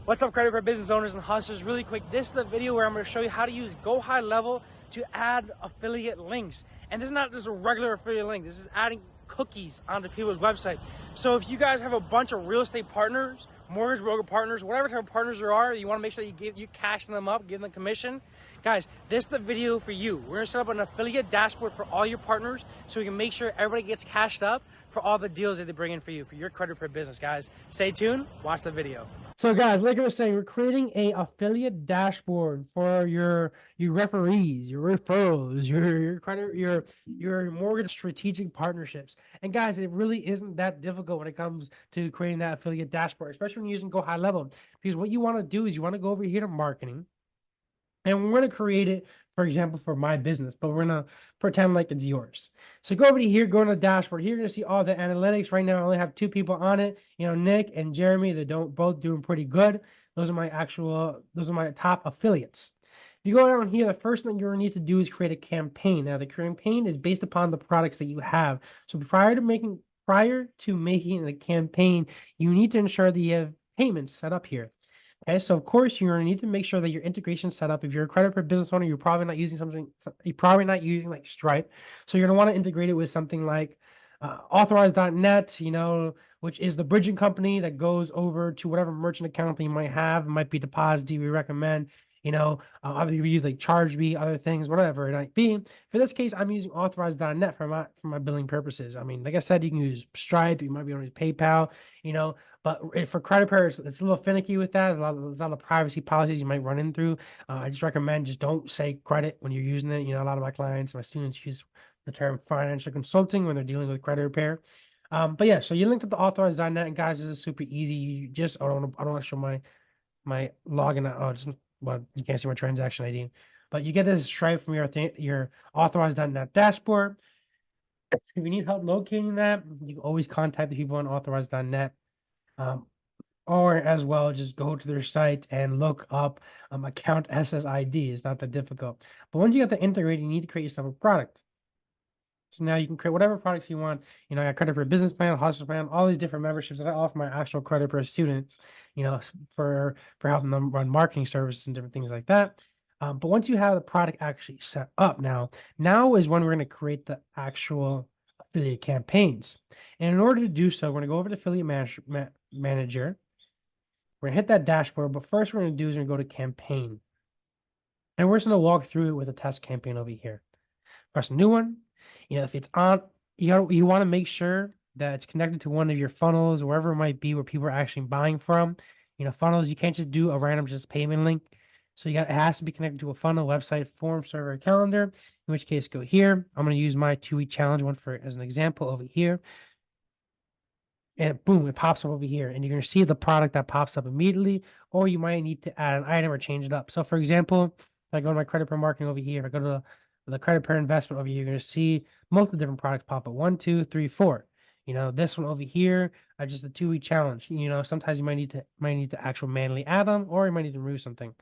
What's up, credit card business owners and hustlers? Really quick, this is the video where I'm going to show you how to use GoHighLevel to add affiliate links. And this is not just a regular affiliate link. This is adding cookies onto people's website. So if you guys have a bunch of real estate partners, mortgage broker partners, whatever type of partners there are, you want to make sure that you cash them up, give them commission. Guys, this is the video for you. We're going to set up an affiliate dashboard for all your partners so we can make sure everybody gets cashed up for all the deals that they bring in for you, for your credit card business. Guys, stay tuned, watch the video. So guys, like I was saying, we're creating a affiliate dashboard for your referees, your referrals, your credit, your mortgage strategic partnerships. And guys, it really isn't that difficult when it comes to creating that affiliate dashboard, especially when you're using GoHighLevel. Because what you want to do is you want to go over here to marketing, and we're going to create it, for example, for my business, but we're going to pretend like it's yours. So go over to here, go to the dashboard. Here you're going to see all the analytics. Right now, I only have 2 people on it. You know, Nick and Jeremy, they're both doing pretty good. Those are my top affiliates. If you go down here, the first thing you're going to need to do is create a campaign. Now, the campaign is based upon the products that you have. So prior to making the campaign, you need to ensure that you have payments set up here. Okay, so of course you're gonna need to make sure that your integration set up. If you're a credit card business owner, you're probably not using like Stripe. So you're gonna want to integrate it with something like Authorize.net, you know, which is the bridging company that goes over to whatever merchant account that you might have. It might be Deposit, we recommend. You know, obviously we use like ChargeBee, other things, whatever it might be. For this case, I'm using Authorize.net for my billing purposes. I mean, like I said, you can use Stripe, you might be able to use PayPal, you know, but for credit cards, it's a little finicky with that. There's a lot of privacy policies you might run in through. I just recommend just don't say credit when you're using it. You know, a lot of my clients, my students use the term financial consulting when they're dealing with credit repair. But yeah, so you linked up to Authorize.net, and guys, this is super easy. You just I don't want to show my login. Well, you can't see my transaction ID, but you get this Stripe from your Authorize.net dashboard. If you need help locating that, you can always contact the people on Authorize.net. Or as well, just go to their site and look up account SSID. It's not that difficult. But once you get the integrated, you need to create yourself a product. So now you can create whatever products you want. You know, I got credit for business plan, hustle plan, all these different memberships that I offer my actual credit for students, you know, for helping them run marketing services and different things like that. But once you have the product actually set up now is when we're going to create the actual affiliate campaigns. And in order to do so, we're going to go over to Affiliate Manager. We're going to hit that dashboard, but first we're going to do is we're going to go to campaign. And we're just going to walk through it with a test campaign over here. Press a new one. You know, if it's on, you want to make sure that it's connected to one of your funnels, or wherever it might be where people are actually buying from. You know, funnels, you can't just do a random just payment link. So it has to be connected to a funnel, website, form, server, calendar, in which case go here. I'm going to use my 2-week challenge one as an example over here. And boom, it pops up over here. And you're going to see the product that pops up immediately, or you might need to add an item or change it up. So for example, if I go to my credit per marketing over here, if I go to the credit per investment over here, you're going to see multiple different products pop up. 1, 2, 3, 4. You know, this one over here, just a 2-week challenge. You know, sometimes you might need to actually manually add them, or you might need to remove something.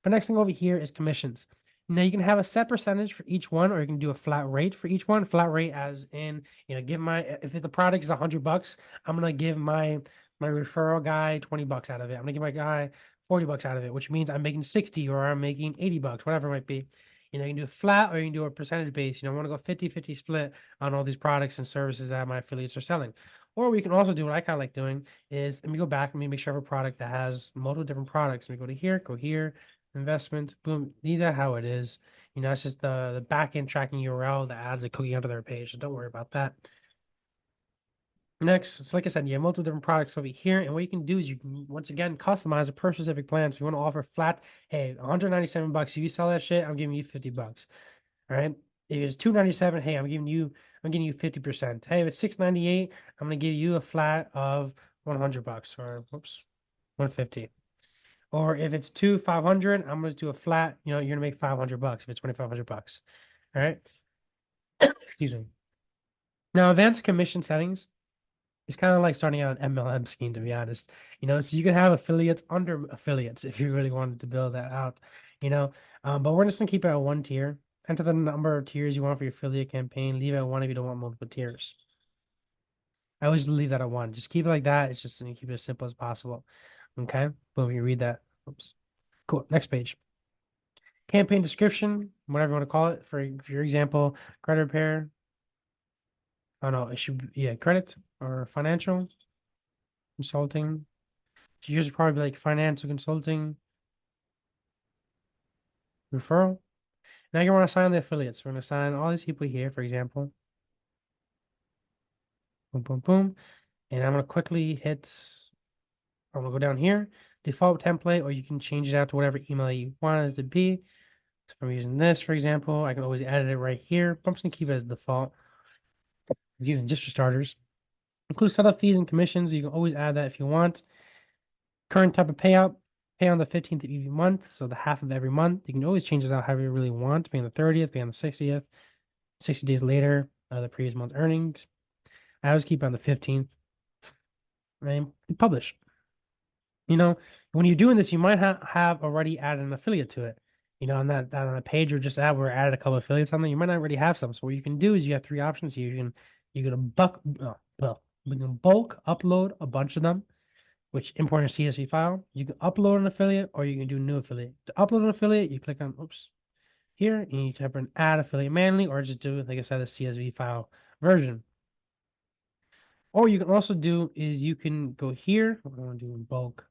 But next thing over here is commissions. Now you can have a set percentage for each one, or you can do a flat rate for each one. Flat rate as in, you know, if the product is $100, I'm gonna give my referral guy $20 out of it. I'm gonna give my guy $40 out of it, which means I'm making 60 or I'm making $80, whatever it might be. You know, you can do a flat or you can do a percentage base. You know, I want to go 50-50 split on all these products and services that my affiliates are selling. Or we can also do what I kind of like doing is, let me go back and make sure I have a product that has multiple different products. Let me go here, investment, boom. These are how it is. You know, it's just the backend tracking URL that adds a cookie onto their page. So don't worry about that. Next, so like I said, you have multiple different products over here, and what you can do is you can once again customize a per specific plan. So you want to offer flat, hey, $197. If you sell that shit, I'm giving you $50. All right. If it's $297, hey, I'm giving you 50%. Hey, if it's $698, I'm gonna give you a flat of $100 or whoops, $150. Or if it's $500, I'm gonna do a flat. You know, you're gonna make $500 if it's $2,500. All right. Excuse me. Now, advanced commission settings. It's kind of like starting out an MLM scheme, to be honest. You know, so you can have affiliates under affiliates if you really wanted to build that out, you know. But we're just gonna keep it at 1 tier. Enter the number of tiers you want for your affiliate campaign. Leave it at 1 if you don't want multiple tiers. I always leave that at 1. Just keep it like that. It's just keep it as simple as possible. Okay. Boom, you read that. Oops. Cool. Next page. Campaign description, whatever you want to call it. For your example, credit repair. Oh no, it should be, yeah, credit or financial consulting. So yours would probably be like financial consulting referral. Now you want to assign the affiliates. We're going to assign all these people here, for example. Boom, boom, boom. And I'm going to quickly hit, I'm going to go down here, default template, or you can change it out to whatever email you want it to be. So if I'm using this, for example, I can always edit it right here. I'm just going to keep it as default. Using just for starters. Include setup fees and commissions. You can always add that if you want. Current type of payout, pay on the 15th of every month, so the half of every month. You can always change it out however you really want. Pay on the 30th, pay on the 60th, 60 days later, the previous month's earnings. I always keep it on the 15th. And publish. You know, when you're doing this, you might have already added an affiliate to it. You know, on that on a page or just at where added a couple of affiliates on there, you might not already have some. So what you can do is you have three options here. You can bulk upload a bunch of them, which import a CSV file. You can upload an affiliate or you can do new affiliate. To upload an affiliate, you click on here and you type in add affiliate manually or just do, like I said, a CSV file version. Or you can also do is you can go here. What do I want to do in bulk?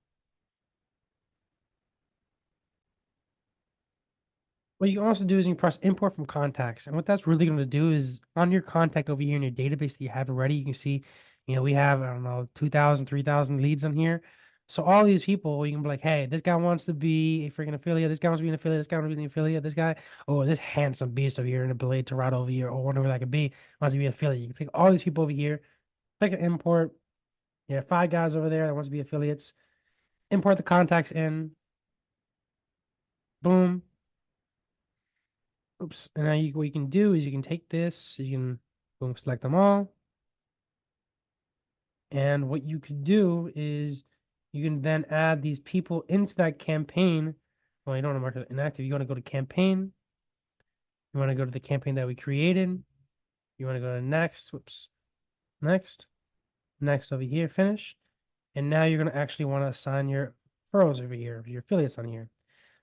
What you can also do is you can press import from contacts. And what that's really going to do is on your contact over here in your database that you have already, you can see, we have, I don't know, 2,000, 3,000 leads on here. So all these people, you can be like, hey, this guy wants to be a freaking affiliate. This guy wants to be an affiliate. This guy wants to be an affiliate. This guy, oh, this handsome beast over here in the Blade Torado over here, or whatever that could be, wants to be an affiliate. You can take all these people over here, click import. Yeah, 5 guys over there that wants to be affiliates. Import the contacts in. Boom. Oops. And now what you can do is you can take this, you can boom, select them all. And what you could do is you can then add these people into that campaign. Well, you don't want to mark it inactive. You want to go to campaign. You want to go to the campaign that we created. You want to go to next. Whoops. Next. Next over here. Finish. And now you're going to actually want to assign your referrals over here, your affiliates on here.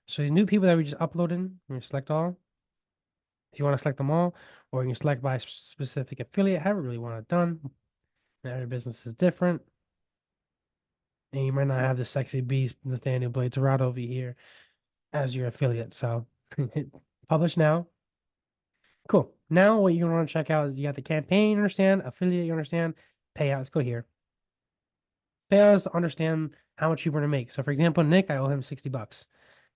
So these new people that we just uploaded, you select all. If you want to select them all, or you can select by specific affiliate, however you really want it done. Every business is different. And you might not have the sexy beast Nathaniel Blade Torado over here as your affiliate. So hit publish now. Cool. Now what you want to check out is you got the campaign, you understand, affiliate, you understand, payouts. Go here. Payouts to understand how much you want to make. So for example, Nick, I owe him $60.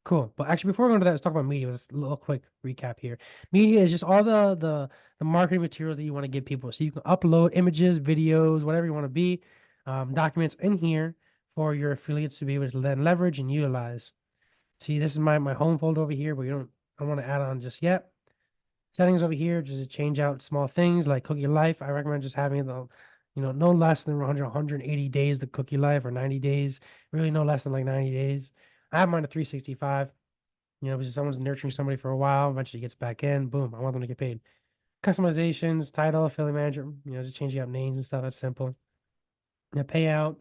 Cool. But actually, before we go into that, let's talk about media. Just a little quick recap here. Media is just all the marketing materials that you want to give people. So you can upload images, videos, whatever you want to be, documents in here for your affiliates to be able to then leverage and utilize. See, this is my home folder over here, but I don't want to add on just yet. Settings over here, just to change out small things like cookie life. I recommend just having no less than 180 days the cookie life or 90 days. Really no less than like 90 days. I have mine at 365. Because someone's nurturing somebody for a while, eventually gets back in, boom, I want them to get paid. Customizations, title, affiliate manager, just changing out names and stuff. That's simple. Yeah, payout.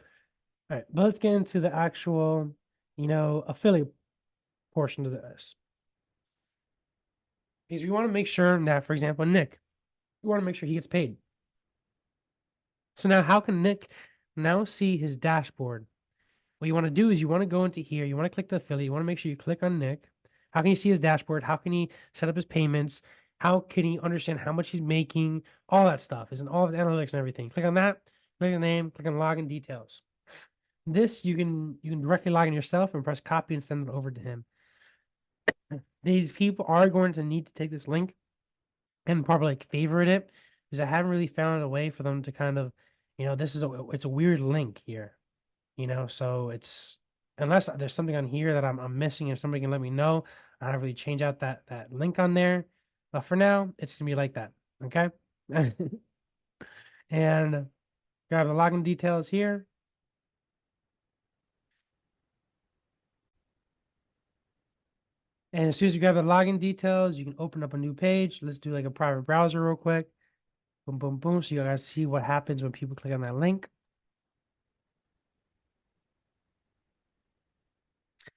All right, but let's get into the actual, affiliate portion of this. Because we want to make sure that, for example, Nick, we want to make sure he gets paid. So now how can Nick now see his dashboard? What you want to do is you want to go into here, you want to click the affiliate, you want to make sure you click on Nick. How can you see his dashboard? How can he set up his payments? How can he understand how much he's making? All that stuff is in all of the analytics and everything. Click on that, click on name, click on login details. This you can directly log in yourself and press copy and send it over to him. These people are going to need to take this link and probably like favorite it because I haven't really found a way for them to kind of, it's a weird link here, so it's unless there's something on here that I'm missing and somebody can let me know, I don't really change out that link on there. But for now, it's gonna be like that. Okay. And grab the login details here. And as soon as you grab the login details, you can open up a new page. Let's do like a private browser real quick. Boom, boom, boom. So you guys see what happens when people click on that link.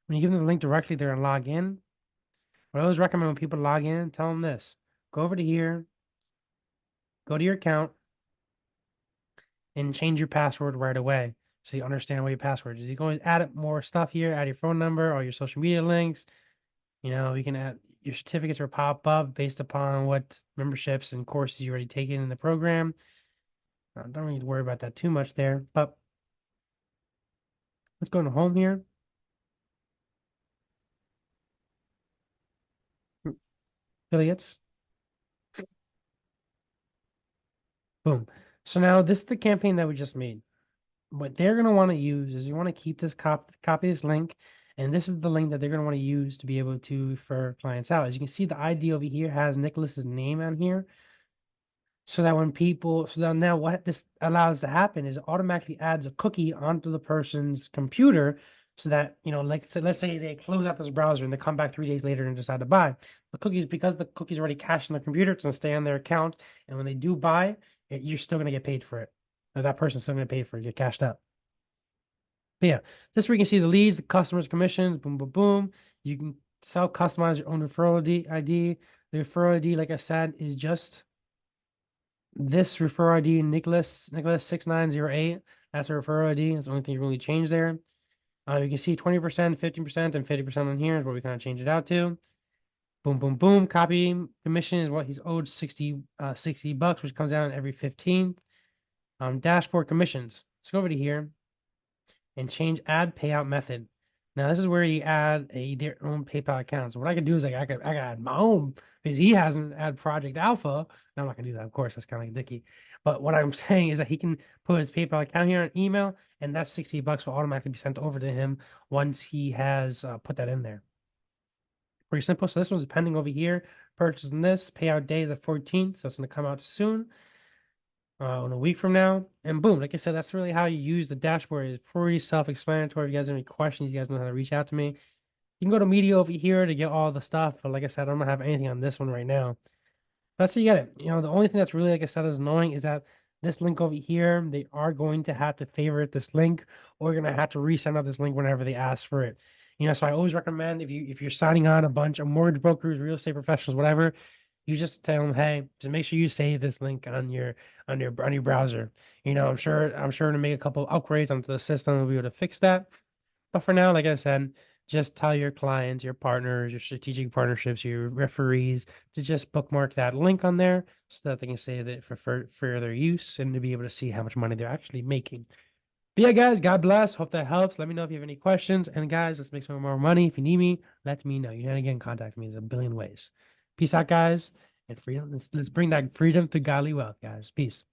When you give them the link directly, they're gonna log in. What I always recommend when people log in, tell them this: go over to here, go to your account, and change your password right away, so you understand what your password is. You can always add more stuff here, add your phone number, all your social media links. You can add your certificates or pop up based upon what memberships and courses you already taken in the program. Don't need to worry about that too much there, but let's go to home here. Affiliates. Boom. So now this is the campaign that we just made. What they're going to want to use is you want to keep this copy this link, and this is the link that they're going to want to use to be able to refer clients out. As you can see, the ID over here has Nicholas's name on here. So that when people, so now what this allows to happen is it automatically adds a cookie onto the person's computer so that, like, so let's say they close out this browser and they come back 3 days later and decide to buy. The cookies, because the cookie's already cached on the computer, it's going to stay on their account. And when they do buy it, you're still going to get paid for it. Or that person's still going to pay for it, get cashed up. But yeah, this is where you can see the leads, the customers' commissions, boom, boom, boom. You can self-customize your own referral ID. The referral ID, like I said, is just this referral ID, Nicholas 6908. That's a referral ID. That's the only thing you really change there. You can see 20%, 15%, and 50% on here is what we kind of change it out to. Boom, boom, boom. Copy commission is what he's owed 60 bucks, which comes out every 15th. Dashboard commissions. Let's go over to here and change add payout method. Now this is where you add their own PayPal account. So what I can do is I can add my own because he hasn't had Project Alpha. No, I'm not gonna do that, of course. That's kind of like Dicky. But what I'm saying is that he can put his PayPal account here on email, and that 60 bucks will automatically be sent over to him once he has put that in there. Pretty simple. So this one's pending over here. Purchasing this payout day is the 14th, so it's gonna come out soon. In a week from now, and boom, like I said, that's really how you use the dashboard. It's pretty self-explanatory. If you guys have any questions, you guys know how to reach out to me. You can go to media over here to get all the stuff, but like I said, I don't have anything on this one right now. That's how you get it. The only thing that's really, like I said, is annoying is that this link over here, they are going to have to favorite this link, or you're gonna have to resend out this link whenever they ask for it. So I always recommend if you're signing on a bunch of mortgage brokers, real estate professionals, whatever, you just tell them, hey, just make sure you save this link on your browser. I'm sure to make a couple upgrades onto the system, we'll be able to fix that. But for now, like I said, just tell your clients, your partners, your strategic partnerships, your referees to just bookmark that link on there so that they can save it for further use and to be able to see how much money they're actually making. But yeah, guys, God bless. Hope that helps. Let me know if you have any questions. And guys, let's make some more money. If you need me, let me know. You can again contact me. There's a billion ways. Peace out, guys, and freedom. Let's bring that freedom to godly wealth, guys. Peace.